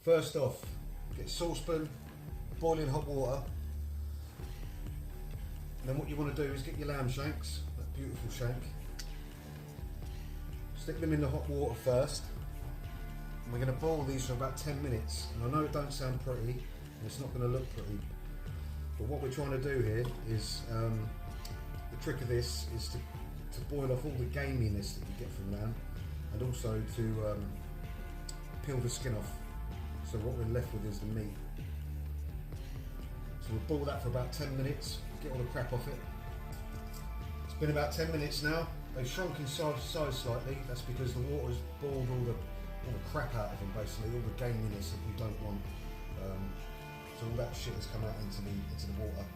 First off, get a saucepan, boiling hot water. Then what you want to do is get your lamb shanks, that beautiful shank. Stick them in the hot water first. And we're going to boil these for about 10 minutes. And I know it don't sound pretty, and it's not going to look pretty. But what we're trying to do here is, the trick of this is to boil off all the gaminess that you get from lamb, and also to peel the skin off. So what we're left with is the meat. So we'll boil that for about 10 minutes, get all the crap off it. It's been about 10 minutes now. They've shrunk in size slightly. That's because the water's boiled all the crap out of them, basically, all the gaminess that we don't want. So all that shit has come out into the water.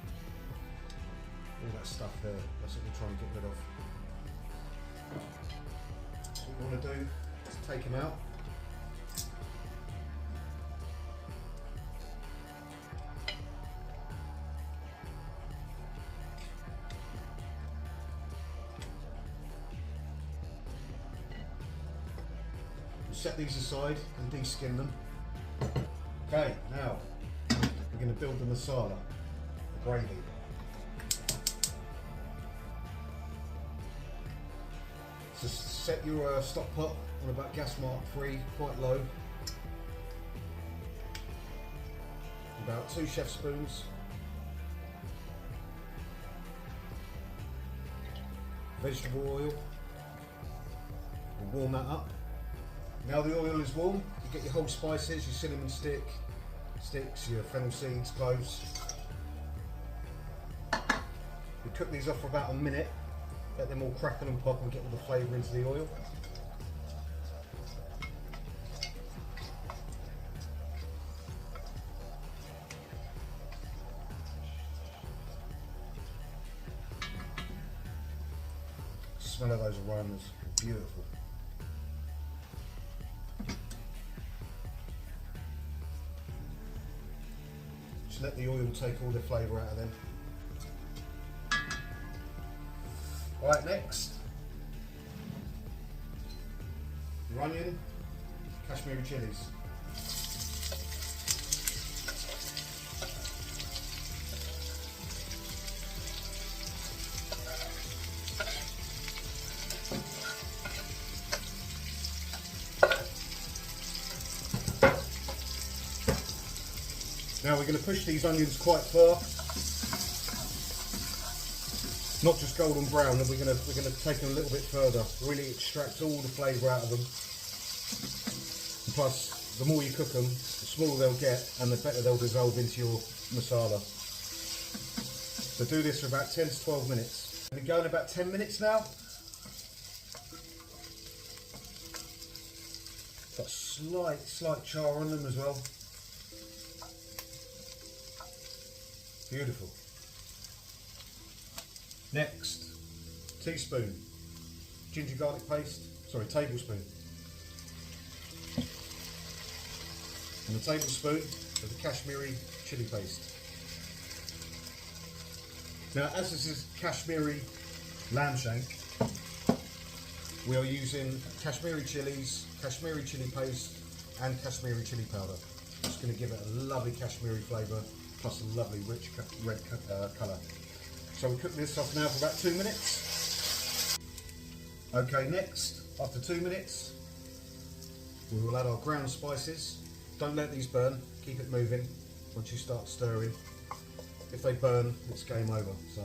All that stuff there, that's what we're trying to get rid of. What we want to do is take them out. Set these aside and de-skin them. Okay, now we're going to build the masala, the gravy. So set your stock pot on about gas mark 3, quite low. About 2 chef spoons. Vegetable oil. We'll warm that up. Now the oil is warm, you get your whole spices, your cinnamon sticks, your fennel seeds, cloves. We cook these off for about a minute, let them all crackle and pop and get all the flavour into the oil. Smell of those aromas, beautiful. Let the oil take all the flavour out of them. Right, next, your onion, Kashmiri chilies. Now we're going to push these onions quite far, not just golden brown, and we're going to take them a little bit further, really extract all the flavour out of them. And plus, the more you cook them, the smaller they'll get and the better they'll dissolve into your masala. So do this for about 10 to 12 minutes. We've been going about 10 minutes now. Got slight char on them as well. Beautiful. Next, tablespoon ginger garlic paste, tablespoon. And a tablespoon of the Kashmiri chili paste. Now, as this is Kashmiri lamb shank, we are using Kashmiri chilies, Kashmiri chili paste and Kashmiri chili powder. It's going to give it a lovely Kashmiri flavour, plus a lovely rich red colour. So we cook this off now for about 2 minutes. Okay, next, after 2 minutes, we will add our ground spices. Don't let these burn, keep it moving once you start stirring. If they burn, it's game over, so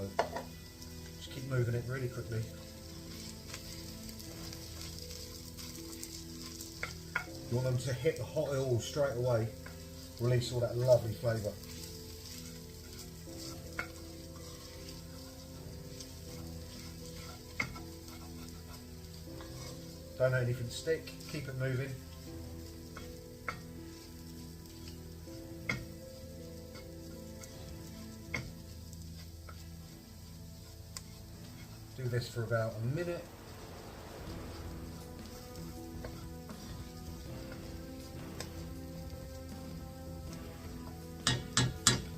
just keep moving it really quickly. You want them to hit the hot oil straight away, release all that lovely flavour. Don't let anything stick, keep it moving. Do this for about a minute.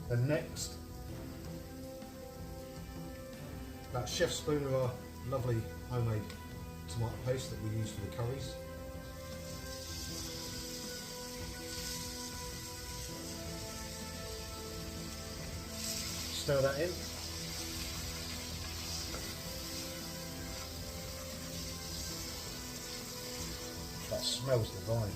And next, about a chef's spoon of our lovely homemade tomato paste that we use for the curries. Stir that in. That smells divine.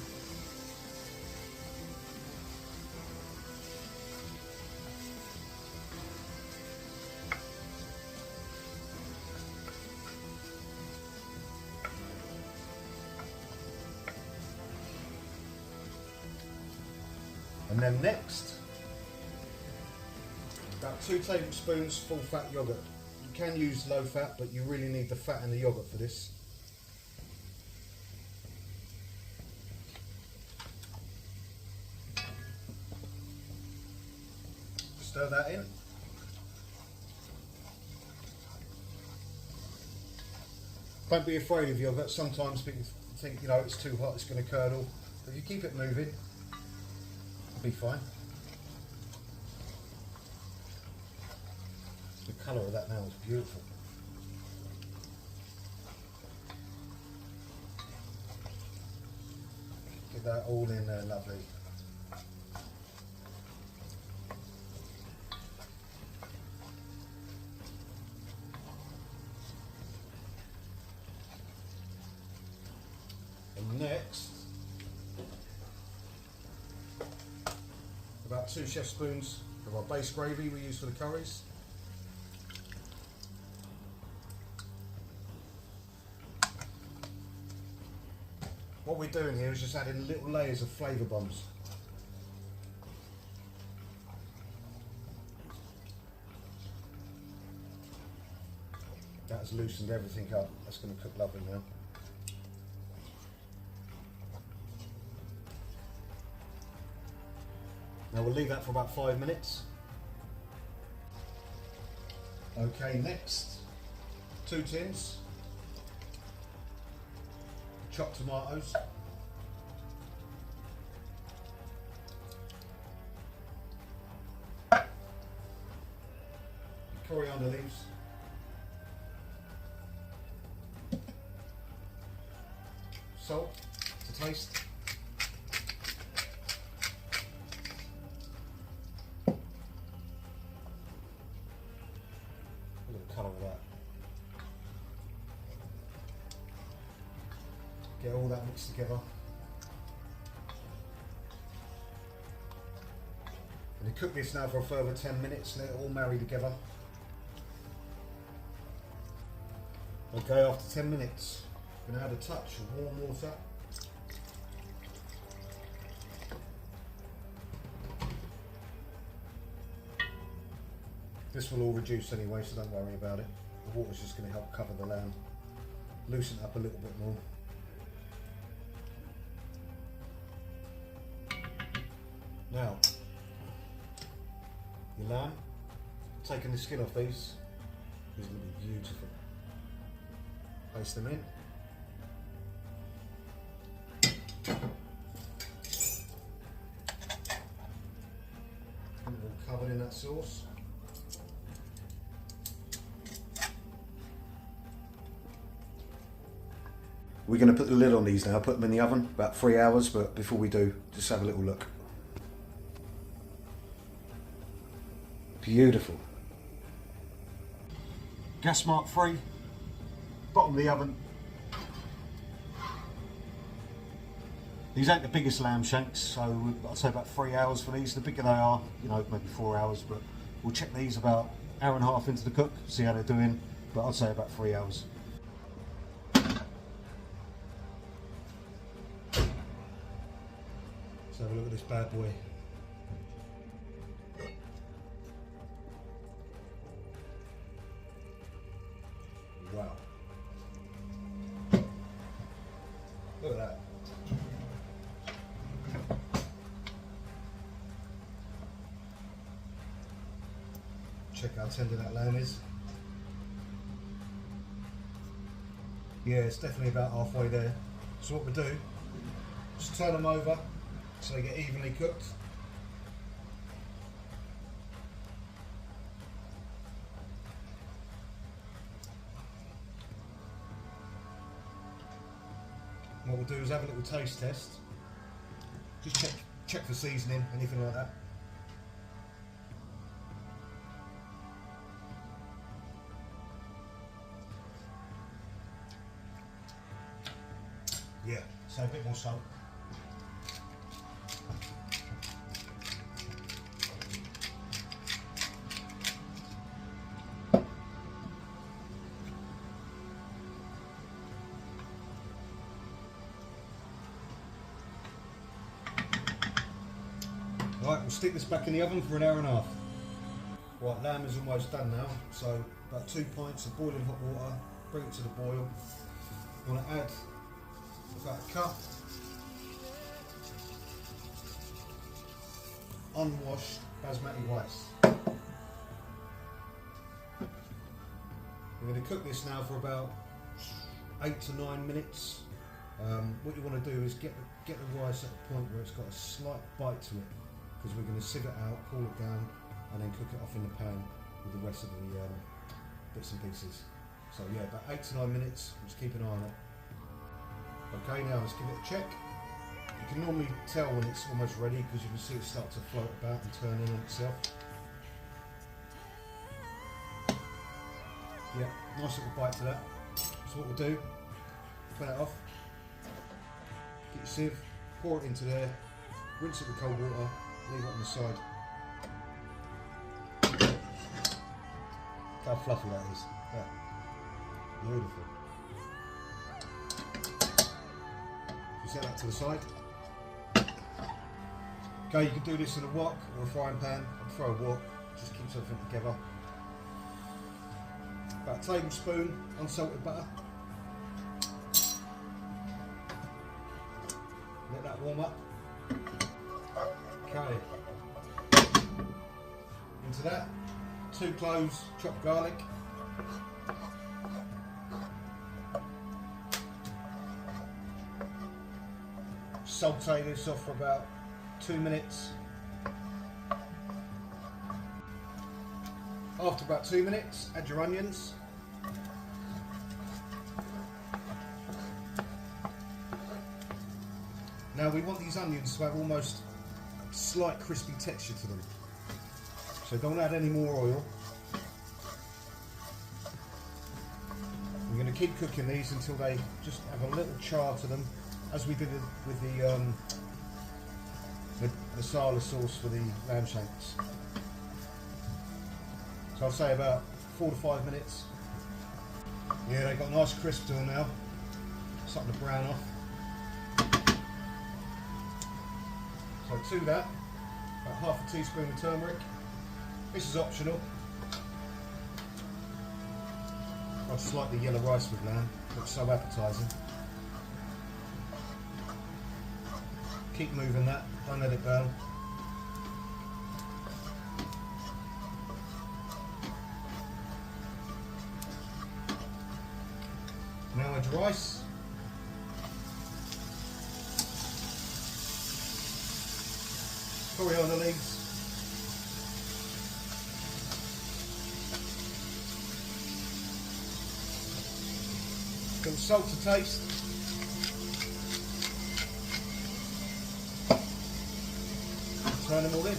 And then next, about 2 tablespoons full fat yogurt. You can use low fat, but you really need the fat in the yogurt for this. Stir that in. Don't be afraid of yogurt. Sometimes people think, you know, it's too hot, it's going to curdle. But if you keep it moving, it'll be fine. The colour of that now is beautiful. Get that all in there, lovely. And next, about 2 chef spoons of our base gravy we use for the curries. What we're doing here is just adding little layers of flavour bombs. That has loosened everything up. That's going to cook lovely now. Now we'll leave that for about 5 minutes. Okay, next, 2 tins. Chopped tomatoes. Coriander leaves. Salt to taste. Look at the colour of that. Get all that mixed together. And you cook this now for a further 10 minutes, let it all marry together. Okay, after 10 minutes, I'm going to add a touch of warm water. This will all reduce anyway, so don't worry about it. The water's just going to help cover the lamb, loosen it up a little bit more. Now, your lamb, taking the skin off these is going to be beautiful. Place them in. And they're all covered in that sauce. We're going to put the lid on these now, put them in the oven about 3 hours, but before we do, just have a little look. Beautiful. Gas mark free, bottom of the oven. These ain't the biggest lamb shanks, so I'd say about 3 hours for these. The bigger they are, you know, maybe 4 hours, but we'll check these about 1.5 hours into the cook, see how they're doing, but I'd say about 3 hours. Let's have a look at this bad boy. Wow. Look at that. Check how tender that lamb is. Yeah, it's definitely about halfway there. So what we do, just turn them over so they get evenly cooked. What we'll do is have a little taste test. Just check for seasoning, anything like that. Yeah, so a bit more salt. Right, we'll stick this back in the oven for an hour and a half. Right, lamb is almost done now, so about 2 pints of boiling hot water, bring it to the boil. You want to add about a cup unwashed basmati rice. We're going to cook this now for about 8 to 9 minutes. What you want to do is get the rice at a point where it's got a slight bite to it, because we're going to sieve it out, cool it down, and then cook it off in the pan with the rest of the bits and pieces. So yeah, about 8 to 9 minutes, just keep an eye on it. Okay, now let's give it a check. You can normally tell when it's almost ready because you can see it start to float about and turn in on itself. Yeah, nice little bite to that. So what we'll do, put it off, get your sieve, pour it into there, rinse it with cold water, leave it on the side. Look how fluffy that is. Yeah. Beautiful. So set that to the side. Okay, you can do this in a wok or a frying pan. I prefer a wok, just keeps everything together. About a tablespoon unsalted butter. Let that warm up. Okay. Into that, 2 cloves chopped garlic. Saute this off for about 2 minutes. After about 2 minutes, add your onions. Now we want these onions to have almost a slight crispy texture to them. So don't add any more oil. We're going to keep cooking these until they just have a little char to them, as we did with the masala sauce for the lamb shanks. So I'll say about 4 to 5 minutes. Yeah, they've got a nice crisp to them now. Starting to brown off. So to that, about half a teaspoon of turmeric. This is optional. I just like the yellow rice with lamb. Looks so appetising. Keep moving that, don't let it burn. Now add your rice. Coriander leaves. Little salt to taste. Turn them all in.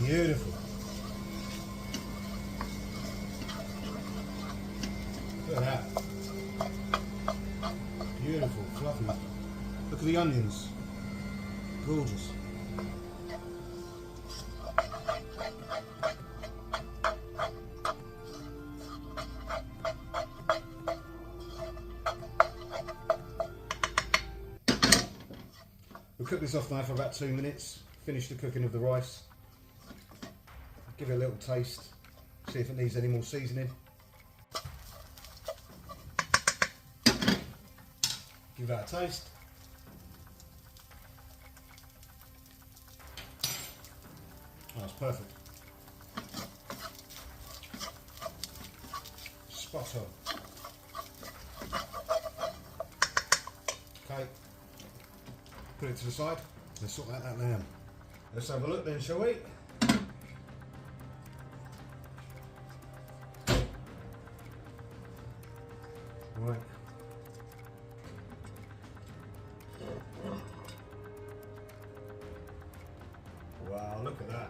Beautiful. Look at that. Beautiful, fluffy. Look at the onions. Gorgeous. We'll cook this off now for about 2 minutes. Finish the cooking of the rice. Give it a little taste. See if it needs any more seasoning. Give that a taste. Oh, that's perfect. Spot on. Okay. Put it to the side. Let's sort out that lamb. Let's have a look then, shall we? Right. Wow, look at that.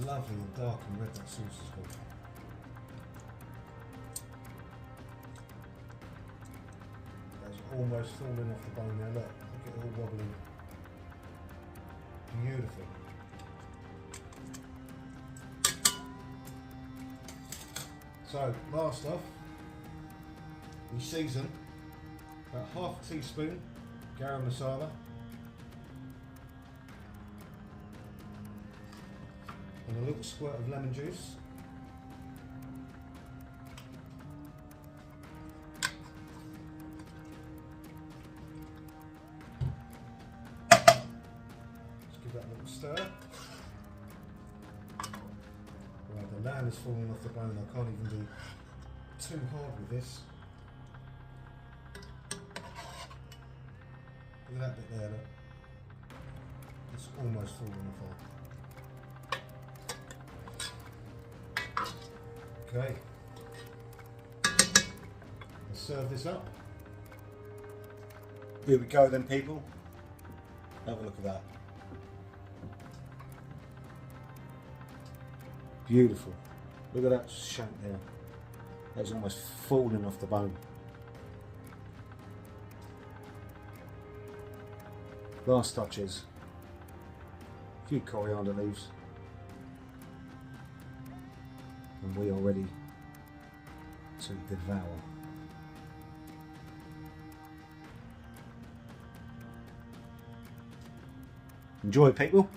lovely and dark and red that sauce has got. That's almost falling off the bone there, look at it all wobbling. Beautiful. So, last off, we season about half a teaspoon garam masala and a little squirt of lemon juice. Just give that a little stir. Right, the lamb is falling off the bone, I can't even be too hard with this. Look at that bit there, look. It's almost falling off. Okay. Let's serve this up. Here we go then, people. Have a look at that. Beautiful. Look at that shank there. That's almost falling off the bone. Last touches. A few coriander leaves. And we are ready to devour. Enjoy, people.